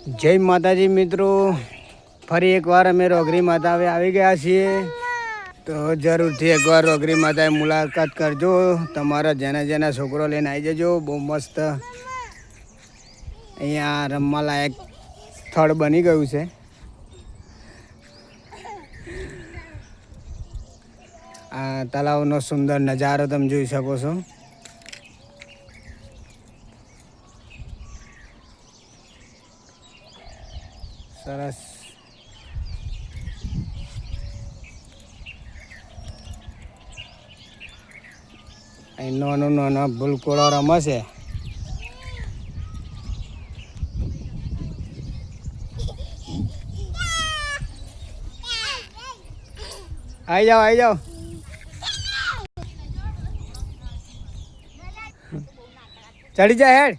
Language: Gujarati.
જય માતાજી મિત્રો, ફરી એકવાર અમે રોગરી માતા આવી ગયા છીએ. તો જરૂરથી એકવાર રોગરી માતાએ મુલાકાત કરજો. તમારા જેના છોકરો લઈને આવી જજો. બહુ મસ્ત અહીંયા રમવા લાયક સ્થળ બની ગયું છે. આ તળાવનો સુંદર નજારો તમે જોઈ શકો છો. સરસ. અહીં નાનો ભૂલકોળો રમે છે. આવી જાઓ. ચડી જાય હેડ.